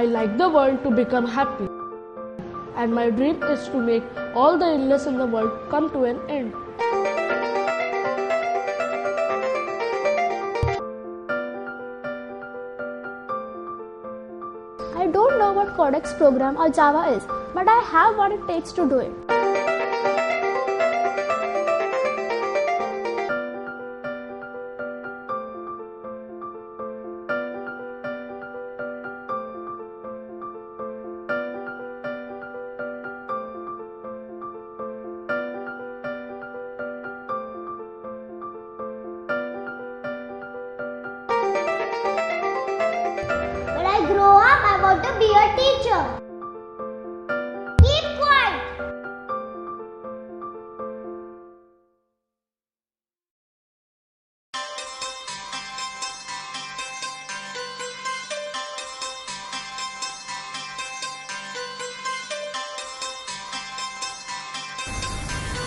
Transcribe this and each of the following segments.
I like the world to become happy. And my dream is to make all the illness in the world come to an end. I don't know what Codex program or Java is, but I have what it takes to do it. When I grow up, I want to be a teacher. Keep quiet.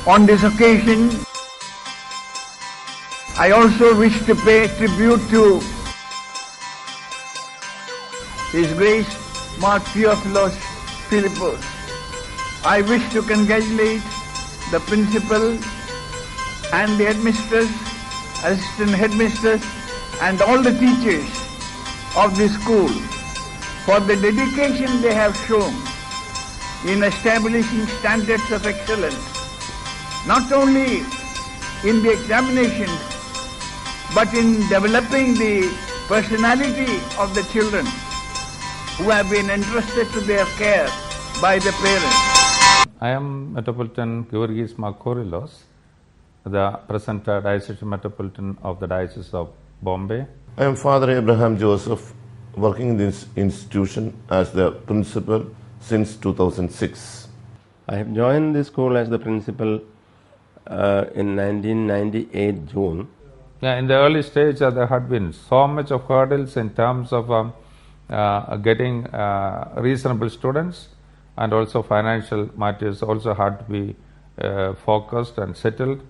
On this occasion, I also wish to pay tribute to His Grace Mark Theophilos Philippos. I wish to congratulate the principal and the headmistress, assistant headmistress, and all the teachers of this school for the dedication they have shown in establishing standards of excellence, not only in the examinations, but in developing the personality of the children who have been entrusted to their care by the parents. I am Metropolitan Georgis Markorilos, the present Diocesan Metropolitan of the Diocese of Bombay. I am Father Abraham Joseph, working in this institution as the principal since 2006. I have joined the school as the principal in 1998 June. In the early stage, there had been so much of hurdles in terms of getting reasonable students, and also financial matters also had to be focused and settled,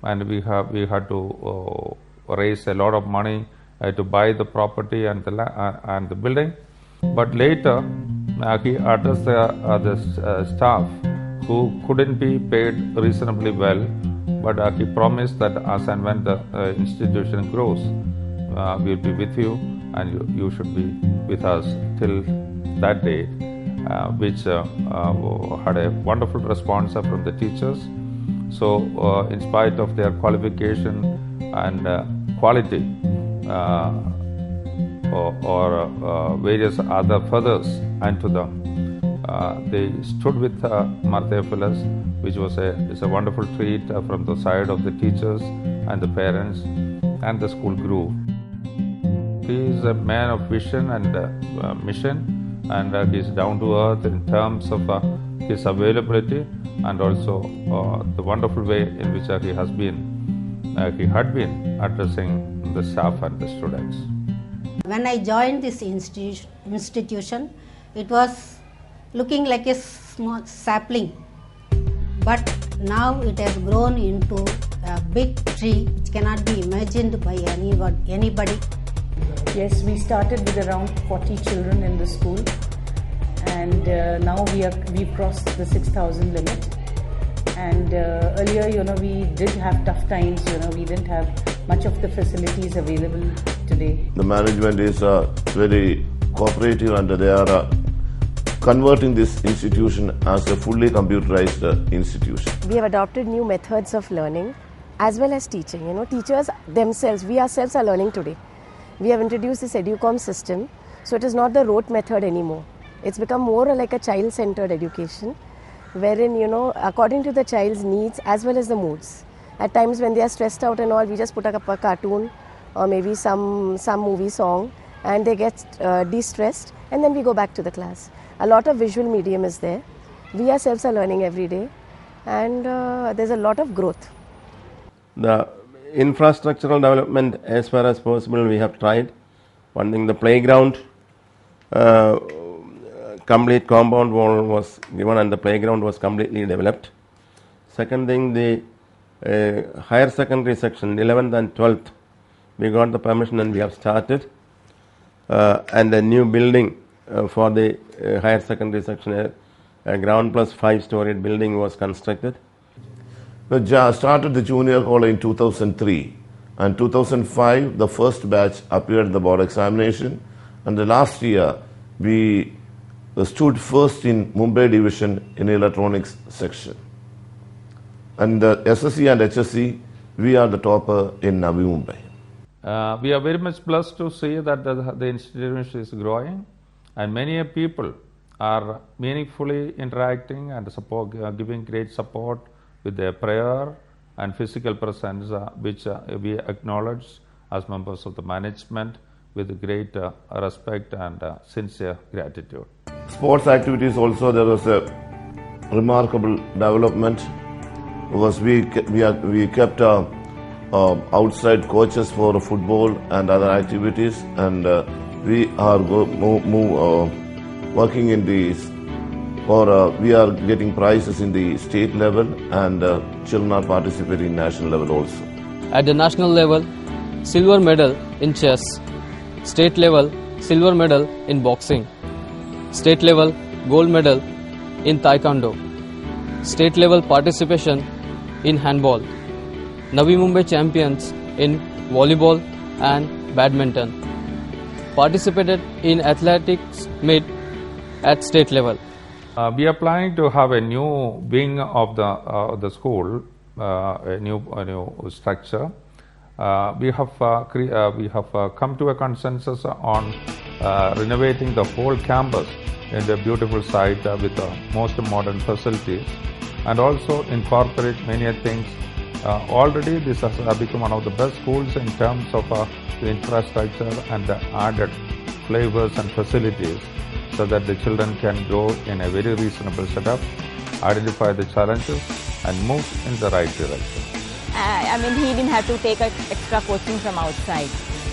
and we had to raise a lot of money to buy the property and the building. But later he addressed the staff who couldn't be paid reasonably well, but he promised that as and when the institution grows, we will be with you and you should be with us till that date, which had a wonderful response from the teachers. So in spite of their qualification and quality or various other feathers unto them, they stood with Theophilos, which was a wonderful treat from the side of the teachers and the parents, and the school grew. He is a man of vision and mission, and he is down to earth in terms of his availability, and also the wonderful way in which he had been addressing the staff and the students. When I joined this institution, it was looking like a small sapling, but now it has grown into a big tree which cannot be imagined by anybody. Yes, we started with around 40 children in the school, and now we've crossed the 6,000 limit. And earlier, we did have tough times. We didn't have much of the facilities available today. The management is very cooperative, and they are converting this institution as a fully computerized institution. We have adopted new methods of learning as well as teaching. Teachers themselves, we ourselves are learning today. We have introduced this EduCom system, so it is not the rote method anymore. It's become more like a child-centered education, wherein, according to the child's needs as well as the moods. At times when they are stressed out and all, we just put up a cartoon or maybe some movie song, and they get de-stressed, and then we go back to the class. A lot of visual medium is there. We ourselves are learning every day, and there's a lot of growth. The infrastructural development, as far as possible, we have tried. One thing, the playground, complete compound wall was given and the playground was completely developed. Second thing, the higher secondary section, 11th and 12th, we got the permission and we have started. And the new building for the higher secondary section, a ground plus 5-storied building was constructed. We started the junior college in 2003, and 2005 the first batch appeared in the board examination, and the last year we stood first in Mumbai division in electronics section. And the SSC and HSC, we are the topper in Navi Mumbai. We are very much blessed to see that the institution is growing, and many people are meaningfully interacting and giving great support with their prayer and physical presence, which we acknowledge as members of the management with great respect and sincere gratitude. Sports activities also, there was a remarkable development because we kept outside coaches for football and other activities, and we are working in these, or we are getting prizes in the state level, and children are participating in national level also. At the national level, silver medal in chess. State level, silver medal in boxing. State level, gold medal in taekwondo. State level participation in handball. Navi Mumbai champions in volleyball and badminton. Participated in athletics meet at state level. We are planning to have a new wing of the school, a new structure. We have come to a consensus on renovating the whole campus in a beautiful site with the most modern facilities, and also incorporate many things. Already this has become one of the best schools in terms of the infrastructure and the added flavors and facilities, so that the children can grow in a very reasonable setup, identify the challenges and move in the right direction. He didn't have to take extra coaching from outside.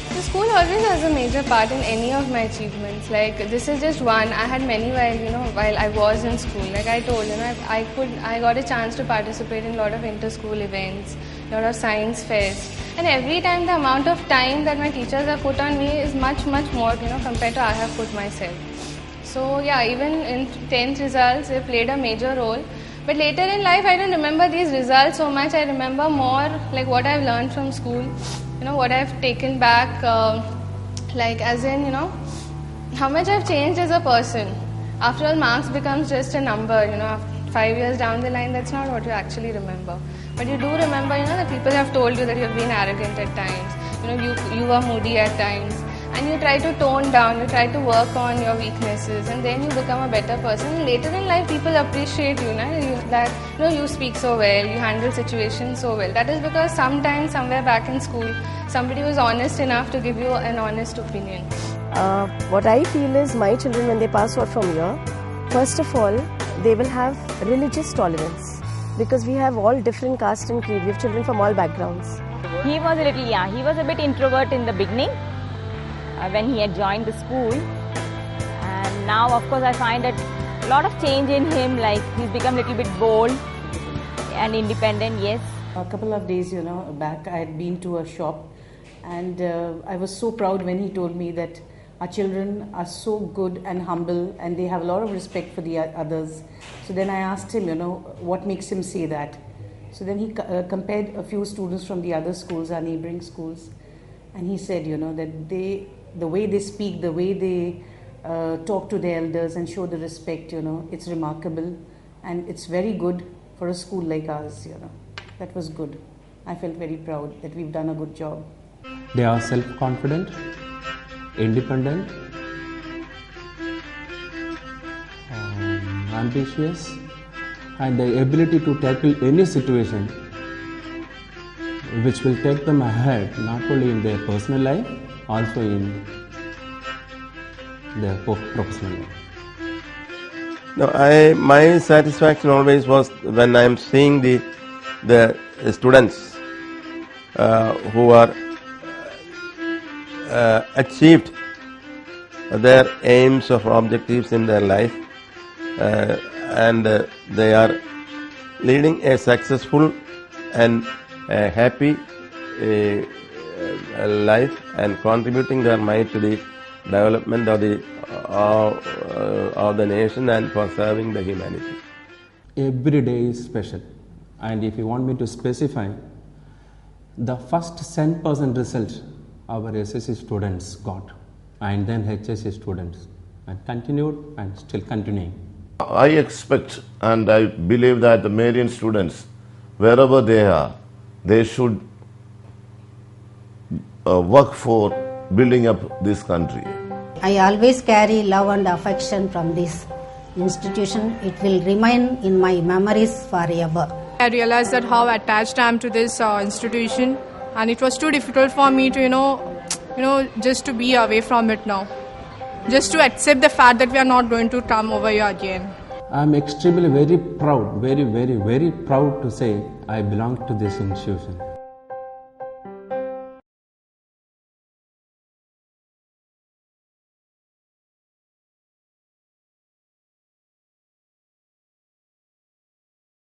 The school always has a major part in any of my achievements. Like, this is just one. I had many while I was in school. Like I told, I got a chance to participate in a lot of inter-school events, a lot of science fairs. And every time the amount of time that my teachers have put on me is much, much more, compared to I have put myself. So yeah, even in 10th results, they played a major role. But later in life, I don't remember these results so much. I remember more like what I've learned from school, what I've taken back, how much I've changed as a person. After all, marks becomes just a number, 5 years down the line, that's not what you actually remember. But you do remember, that people have told you that you've been arrogant at times, you were moody at times. And you try to tone down, you try to work on your weaknesses, and then you become a better person. Later in life, people appreciate you, you speak so well, you handle situations so well. That is because sometimes, somewhere back in school, somebody was honest enough to give you an honest opinion. What I feel is my children, when they pass out from here, first of all, they will have religious tolerance, because we have all different caste and creed. We have children from all backgrounds. He was he was a bit introvert in the beginning, when he had joined the school, and now of course I find that a lot of change in him, like he's become a little bit bold and independent. Yes. A couple of days back I had been to a shop, and I was so proud when he told me that our children are so good and humble, and they have a lot of respect for the others. So then I asked him, what makes him say that. So then he compared a few students from the other schools, our neighboring schools, and he said, that the way they speak, the way they talk to their elders and show the respect, it's remarkable, and it's very good for a school like ours, That was good. I felt very proud that we've done a good job. They are self-confident, independent, ambitious, and the ability to tackle any situation which will take them ahead, not only in their personal life, also in their professional life. No, my satisfaction always was when I am seeing the students who are achieved their aims or objectives in their life, and they are leading a successful and a happy life and contributing their mind to the development of the nation and for serving the humanity. Every day is special, and if you want me to specify, the first 100% result our SSC students got, and then HSC students, and continued and still continuing. I expect and I believe that the Marian students, wherever they are, they should work for building up this country. I always carry love and affection from this institution. It will remain in my memories forever. I realized that how attached I am to this institution, and it was too difficult for me to, just to be away from it now. Just to accept the fact that we are not going to come over here again. I am extremely very proud, very proud to say I belong to this institution.